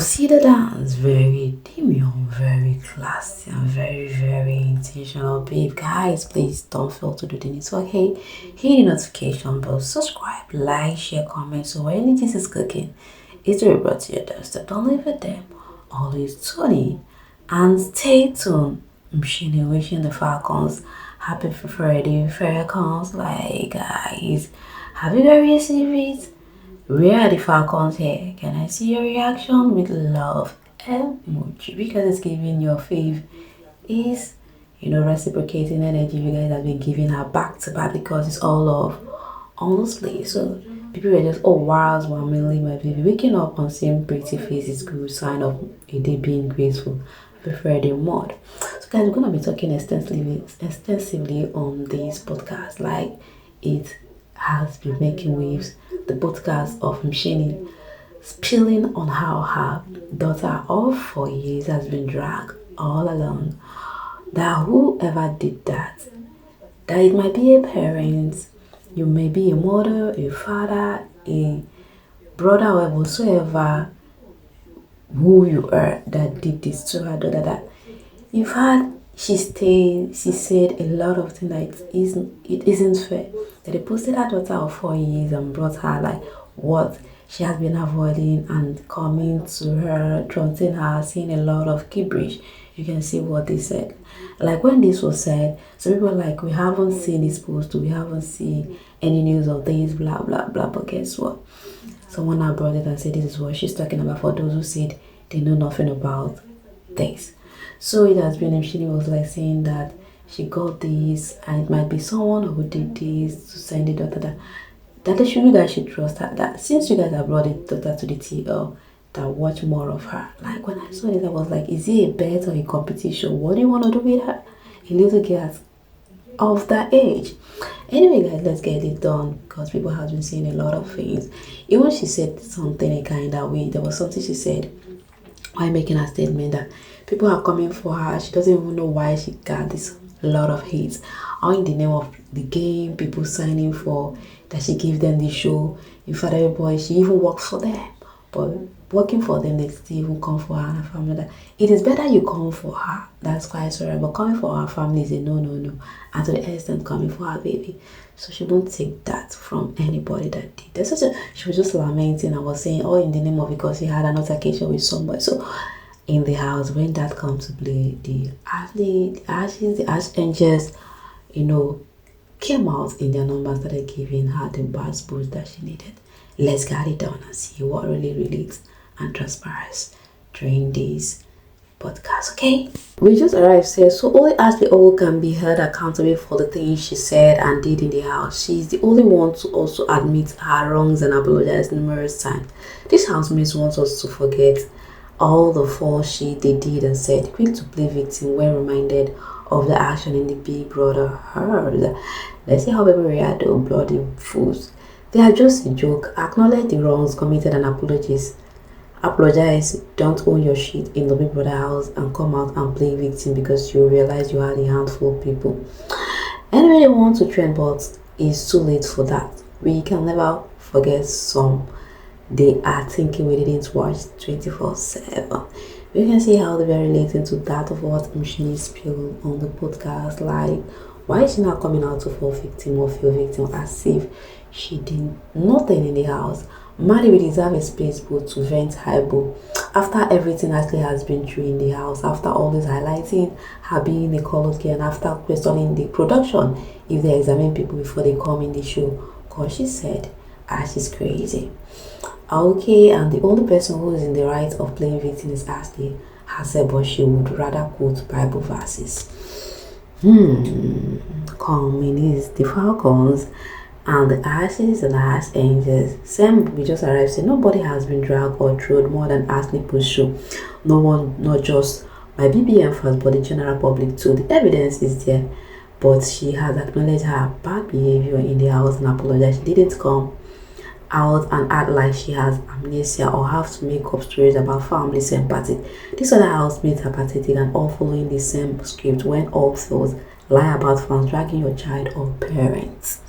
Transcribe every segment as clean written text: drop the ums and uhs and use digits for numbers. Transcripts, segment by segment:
See the dance, very demure, very classy, and very, very intentional. Babe, guys, please don't fail to do the needs. Okay, hit the notification bell, subscribe, like, share, comment. So when anything is cooking, it's really brought to your doorstep. Don't leave it there. Always tune in and stay tuned. Mshini wishing the Falcons happy Friday, Fracas. Like, guys, have you guys received it? Where are the Falcons here? Can I see your reaction with love emoji? Because it's giving your fave is, reciprocating energy you guys have been giving her back to back because it's all love, honestly. So people were just, oh wow, we're mainly my baby. Waking up and seeing pretty face is good sign of a day being graceful. I prefer the mod. So guys, we're gonna be talking extensively on this podcast. Like it has been making waves. The podcast of Mshini spilling on how her daughter of 4 years has been dragged all along. That whoever did that it might be a parent, you may be a mother, a father, a brother, or whatsoever who you are that did this to her daughter. That you've had, she said a lot of things that it isn't fair. That they posted her daughter of 4 years and brought her like what she has been avoiding and coming to her, taunting her, saying a lot of gibberish. You can see what they said. Like when this was said, some people were like, we haven't seen this post, we haven't seen any news of this, blah blah blah. But guess what? Someone now brought it and said this is what she's talking about for those who said they know nothing about this. So it has been, Mshini was like saying that she got this and it might be someone who did this to send the daughter that you guys should trust her. That since you guys have brought the daughter to the TL, that watch more of her. Like when I saw this, I was like, is it a bet or a competition? What do you want to do with her? A little girl of that age. Anyway guys, let's get it done because people have been saying a lot of things. Even she said something a kind of way. There was something she said while making a statement that people are coming for her. She doesn't even know why she got this lot of hate. All in the name of the game, people signing for that she gave them the show. In fact, everybody, she even works for them. But working for them, they still even come for her and her family. That it is better you come for her. That's quite sorry. But coming for her family is a no. And to the extent coming for her baby. So she won't take that from anybody that did. She was just lamenting. I was saying, oh, in the name of because he had an altercation with somebody. So in the house, when that comes to play, the archangels, came out in their numbers, started giving her the bad boost that she needed. Let's get it done and see what really relates and transpires during this podcast, okay? We just arrived here, so only Ashley O can be held accountable for the things she said and did in the house. She's the only one to also admit her wrongs and apologize numerous times. This housemates wants us to forget all the faults they did and said, quick to play victim when reminded of the action in the Big Brother heard. Let's see how people react to bloody fools. They are just a joke. Acknowledge the wrongs committed and apologize. Don't own your shit in the Big Brother house and come out and play victim because you realize you had a handful of people. Anyway, they want to trend, but it's too late for that. We can never forget some. They are thinking we didn't watch 24/7. We can see how they were relating to that of what Mshini spilled on the podcast. Like, why is she not coming out to fall victim or feel victim as if she did nothing in the house? Maddie will deserve a space boat to vent highball after everything Ashley has been through in the house, after always highlighting her being a colored girl and after questioning the production if they examine people before they come in the show. Cause she said, she's crazy. Okay, and the only person who is in the right of playing victim is Ashley herself, but she would rather quote Bible verses. Coming is the Falcons and the Ashes and the Ash Angels. Same, we just arrived, say nobody has been dragged or thrown more than Ashley Push show. No one, not just my BBM fans, but the general public too. The evidence is there, but she has acknowledged her bad behavior in the house and apologized. She didn't come out and act like she has amnesia or have to make up stories about family sympathy. These other housemates are pathetic and all following the same script when all those lie about fans dragging your child or parents.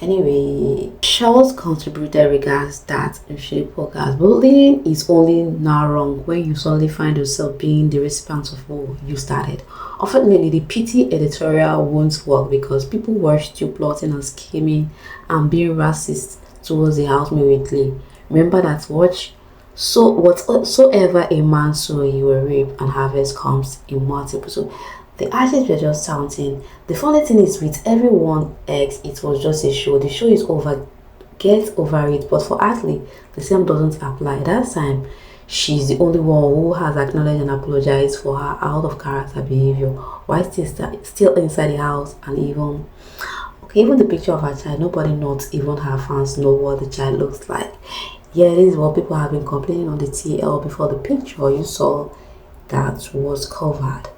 Anyway, Charles contributed regards that Mshini podcast. Bullying is only now wrong when you suddenly find yourself being the recipient of what you started. Unfortunately, the PT editorial won't work because people watch you plotting and scheming and being racist towards the housemate weekly. Remember that watch. So whatsoever a man sow, he will reap, and harvest comes in multiple. So the artists were just counting. The funny thing is, with everyone else, it was just a show. The show is over. Get over it. But for Ashley, the same doesn't apply. That time, she's the only one who has acknowledged and apologized for her out of character behavior while still inside the house. And even the picture of her child, nobody, not even her fans, know what the child looks like. Yeah, this is what people have been complaining on the TL before. The picture you saw that was covered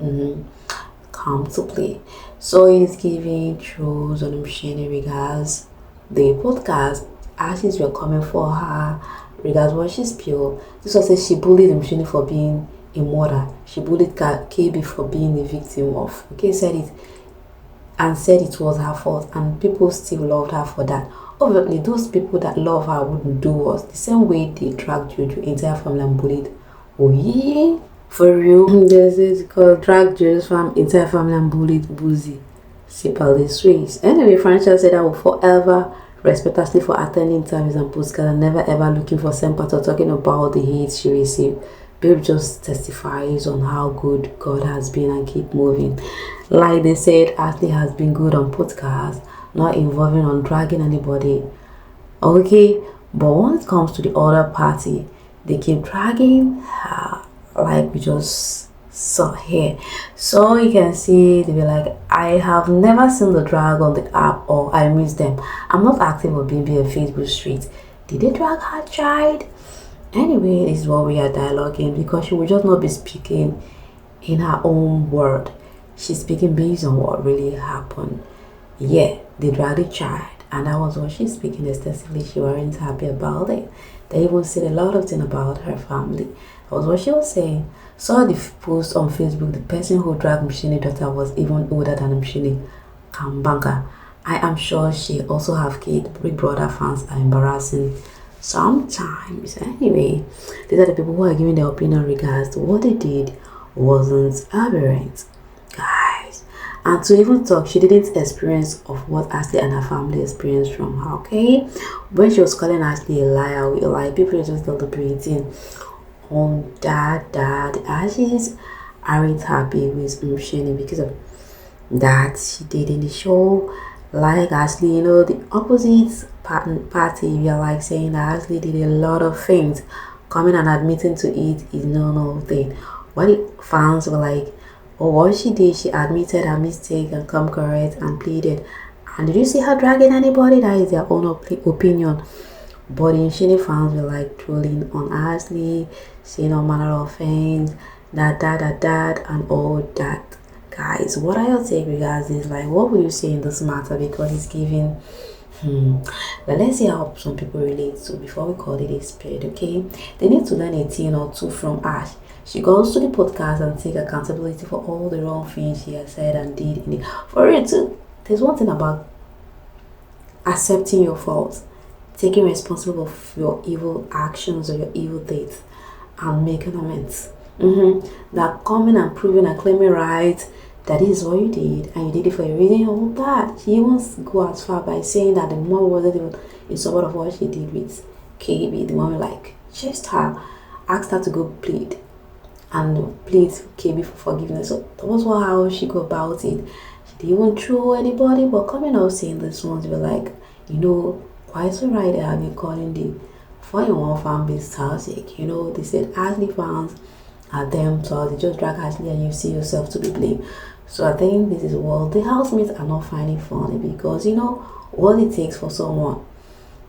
come to play. So it's giving truths on Mshini regards the podcast. Artists were coming for her regards what she spilled. This was she bullied Mshini for being a mother. She bullied KB for being a victim of. Okay, said it was her fault, and people still loved her for that. Obviously, those people that love her wouldn't do us the same way they dragged Jojo entire family and bullied. Oh yeah, for real. There's it called drag Jojo's entire family and bullied Boozy. Simple this ways. Anyway, Franchise said I will forever respect Ashley for attending interviews and postcards and never ever looking for sympathy or talking about the hate she received. Babe just testifies on how good God has been and keep moving. Like they said, Ashley has been good on podcasts, not involving on dragging anybody. Okay, but when it comes to the other party, they keep dragging her, like we just saw here. So you can see they be like, I have never seen the drag on the app, or I miss them. I'm not active on BB and Facebook street. Did they drag her child? Anyway, this is what we are dialoguing, because she will just not be speaking in her own word. She's speaking based on what really happened. Yeah, they dragged the child, and that was what she's speaking extensively. She wasn't happy about it. They even said a lot of things about her family. That was what she was saying. Saw the post on Facebook. The person who dragged Mshini's daughter was even older than Mshini. Kambanga. I am sure she also have kids. Big Brother fans are embarrassing sometimes. Anyway, these are the people who are giving their opinion regards to what they did wasn't aberrant, guys. And to even talk, she didn't experience of what Ashley and her family experienced from her. Okay, when she was calling Ashley a liar, we like people are just deliberating on that Ashley's aren't happy with Mshini because of that she did in the show. Like Ashley, the opposite party, we are like saying that Ashley did a lot of things. Coming and admitting to it is no thing. What the fans were like, oh, what she did, she admitted her mistake and come correct and pleaded. And did you see her dragging anybody? That is their own opinion. But the Mshini fans were like trolling on Ashley, saying all manner of things, that and all that. Guys, what are your take regards this? Like, what would you say in this matter? Because it's giving but let's see how some people relate to before we call it a spade. Okay, they need to learn a thing or two from Ash. She goes to the podcast and take accountability for all the wrong things she has said and did in it. For it too, there's one thing about accepting your faults, taking responsibility for your evil actions or your evil deeds, and making amends. That coming and proving and claiming right that is what you did, and you did it for a reason. All that she even go as far by saying that the mom wasn't even in support of what she did with KB. The mom like chased her, asked her to go plead KB for forgiveness. So that was how she go about it. She didn't even throw anybody, but coming out saying this ones were like, quite so right. They have been calling the 4-in-1 Fanbase toxic. They said Ashley fans are them, so they just drag Ashley and you see yourself to be blamed. So I think this is what the housemates are not finding funny, because what it takes for someone,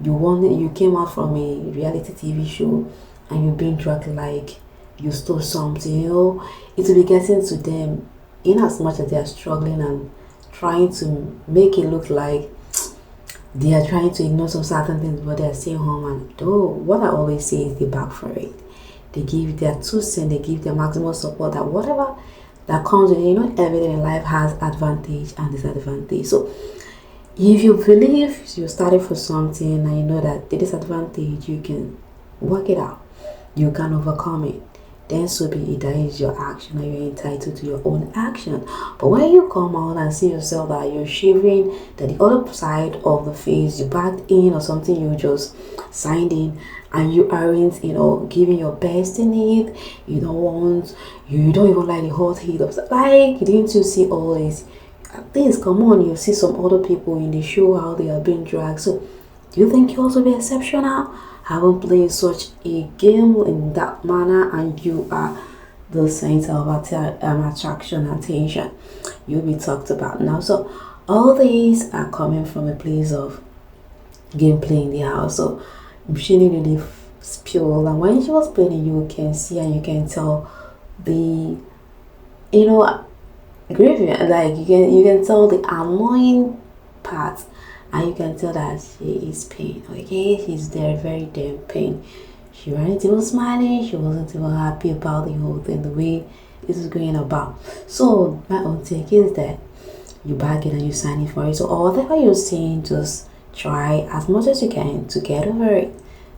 you came out from a reality TV show and you've been dragged like you stole something. It will be getting to them in as much as they are struggling and trying to make it look like they are trying to ignore some certain things, but they are staying home. And though what I always say is they back for it. They give their 2 cents, they give their maximum support, that whatever that comes with it, everything in life has advantage and disadvantage. So If you believe you started for something and you know that the disadvantage, you can work it out, you can overcome it, then so be it. That is your action and you're entitled to your own action. But when you come out and see yourself that you're shivering, that the other side of the face you backed in or something you just signed in, and you aren't, giving your best in it, you don't even like the hot heat of like, didn't you see all this? At least come on, you see some other people in the show how they are being dragged. So do you think you also be exceptional? Haven't played such a game in that manner, and you are the center of attraction, attention. You'll be talked about now. So all these are coming from a place of gameplay in the house. So Mshini really spilled, and when she was playing, you can see and you can tell the graveyard, like you can tell the annoying part, and you can tell that she is pain. Okay, she's there very damn pain. She wasn't even smiling, she wasn't even happy about the whole thing, the way this is going about. So my own take is that you bag it and you sign it for it. So or whatever you're saying, just try as much as you can to get over it.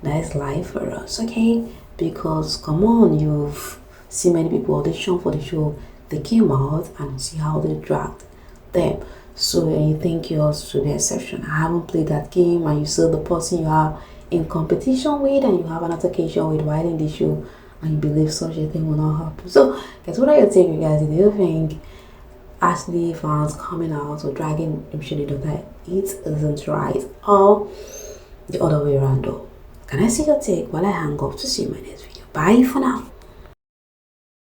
That is life for us, okay? Because come on, you've seen many people audition for the show. They came out and see how they dragged them. So you think yours should be exception. I haven't played that game, and you saw the person you have in competition with and you have an altercation with while in the show, and you believe such a thing will not happen. So guess what are your take, guys? Do you think Ashley fans coming out or dragging Mshini that it isn't right, or the other way around though? Can I see your take while I hang up to see my next video? Bye for now.